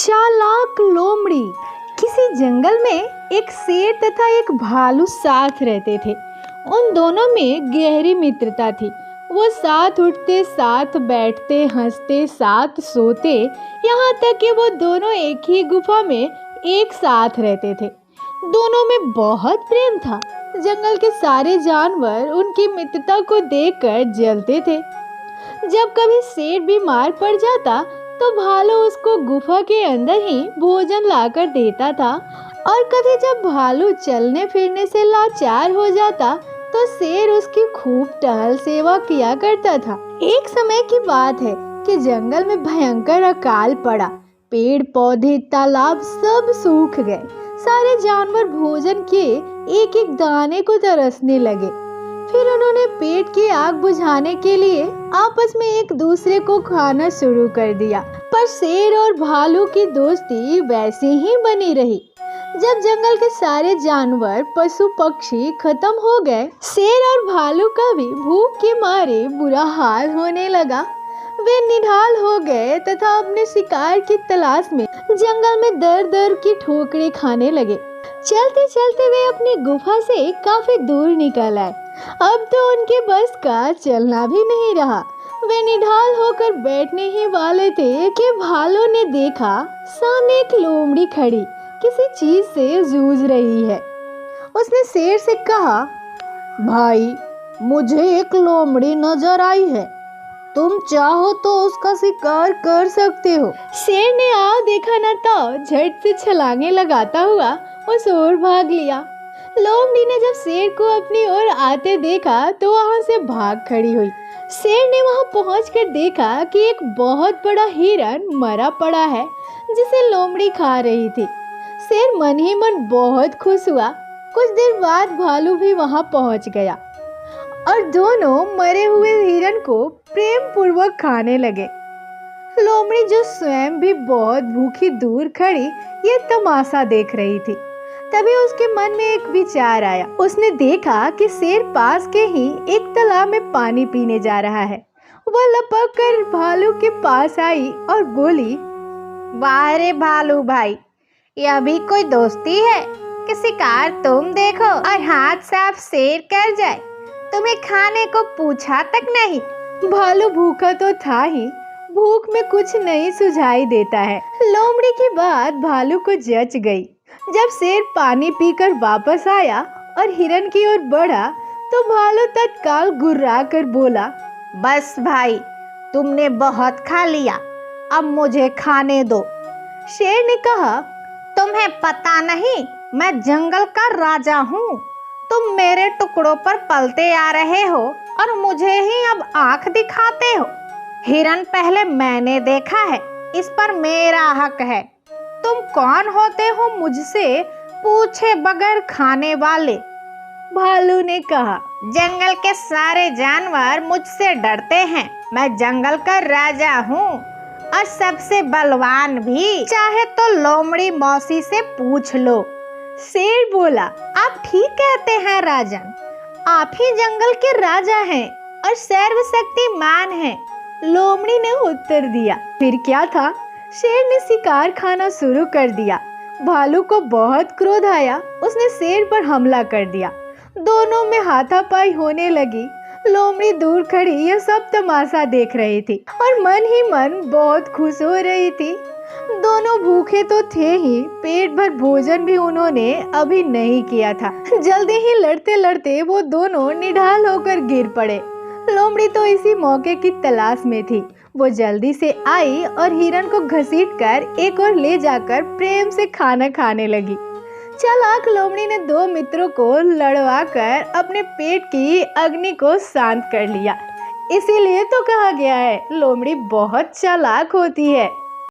चालाक लोमड़ी। किसी जंगल में एक शेर तथा एक भालू साथ रहते थे। उन दोनों में गहरी मित्रता थी। वो साथ उठते, साथ बैठते, हंसते, साथ सोते, यहाँ तक कि वो दोनों एक ही गुफा में एक साथ रहते थे। दोनों में बहुत प्रेम था। जंगल के सारे जानवर उनकी मित्रता को देखकर जलते थे। जब कभी शेर बीमार पड़ जाता तो भालू उसको गुफा के अंदर ही भोजन लाकर देता था, और कभी जब भालू चलने फिरने से लाचार हो जाता तो शेर उसकी खूब टहल सेवा किया करता था। एक समय की बात है कि जंगल में भयंकर अकाल पड़ा। पेड़ पौधे, तालाब सब सूख गए। सारे जानवर भोजन के एक एक दाने को तरसने लगे। फिर उन्होंने पेट की आग बुझाने के लिए आपस में एक दूसरे को खाना शुरू कर दिया। पर शेर और भालू की दोस्ती वैसे ही बनी रही। जब जंगल के सारे जानवर, पशु पक्षी खत्म हो गए, शेर और भालू का भी भूख के मारे बुरा हाल होने लगा। वे निढाल हो गए तथा अपने शिकार की तलाश में जंगल में दर दर की ठोकरें खाने लगे। चलते चलते वे अपनी गुफा से काफी दूर निकल आए। अब तो उनके बस का चलना भी नहीं रहा। वे निढाल होकर बैठने ही वाले थे कि भालू ने देखा सामने एक लोमड़ी खड़ी किसी चीज से जूझ रही है। उसने शेर से कहा, भाई, मुझे एक लोमड़ी नजर आई है, तुम चाहो तो उसका शिकार कर सकते हो। शेर ने आओ देखा न तो झट से छलांगे लगाता हुआ उस ओर भाग लिया। लोमड़ी ने जब शेर को अपनी ओर आते देखा तो वहां से भाग खड़ी हुई। शेर ने वहां पहुंचकर देखा कि एक बहुत बड़ा हिरन मरा पड़ा है जिसे लोमड़ी खा रही थी। शेर मन ही मन बहुत खुश हुआ। कुछ देर बाद भालू भी वहां पहुंच गया और दोनों मरे हुए हिरन को प्रेम पूर्वक खाने लगे। लोमड़ी, जो स्वयं भी बहुत भूखी, दूर खड़ी ये तमाशा देख रही थी। तभी उसके मन में एक विचार आया। उसने देखा कि शेर पास के ही एक तालाब में पानी पीने जा रहा है। वह लपक कर भालू के पास आई और बोली, वाह रे भालू भाई, यह भी कोई दोस्ती है कि शिकार तुम देखो और हाथ साफ शेर कर जाए, तुम्हें खाने को पूछा तक नहीं। भालू भूखा तो था ही, भूख में कुछ नहीं सुझाई देता है। लोमड़ी की बात भालू को जच गई। जब शेर पानी पीकर वापस आया और हिरन की ओर बढ़ा तो भालू तत्काल गुर्रा कर बोला, बस भाई, तुमने बहुत खा लिया, अब मुझे खाने दो। शेर ने कहा, तुम्हें पता नहीं मैं जंगल का राजा हूँ, तुम मेरे टुकड़ों पर पलते आ रहे हो और मुझे ही अब आंख दिखाते हो। हिरन पहले मैंने देखा है, इस पर मेरा हक है। तुम कौन होते हो मुझसे पूछे बगैर खाने वाले? भालू ने कहा, जंगल के सारे जानवर मुझसे डरते हैं। मैं जंगल का राजा हूँ और सबसे बलवान भी, चाहे तो लोमड़ी मौसी से पूछ लो। शेर बोला, आप ठीक कहते हैं राजन, आप ही जंगल के राजा हैं और सर्वशक्तिमान हैं। लोमड़ी ने उत्तर दिया। फिर क्या था, शेर ने शिकार खाना शुरू कर दिया। भालू को बहुत क्रोध आया। उसने शेर पर हमला कर दिया। दोनों में हाथापाई होने लगी। लोमड़ी दूर खड़ी यह सब तमाशा देख रही थी और मन ही मन बहुत खुश हो रही थी। दोनों भूखे तो थे ही, पेट भर भोजन भी उन्होंने अभी नहीं किया था। जल्दी ही लड़ते लड़ते वो दोनों निढाल होकर गिर पड़े। लोमड़ी तो इसी मौके की तलाश में थी। वो जल्दी से आई और हिरन को घसीटकर एक और ले जाकर प्रेम से खाना खाने लगी। चालाक लोमड़ी ने दो मित्रों को लड़वाकर अपने पेट की अग्नि को शांत कर लिया। इसीलिए तो कहा गया है, लोमड़ी बहुत चालाक होती है।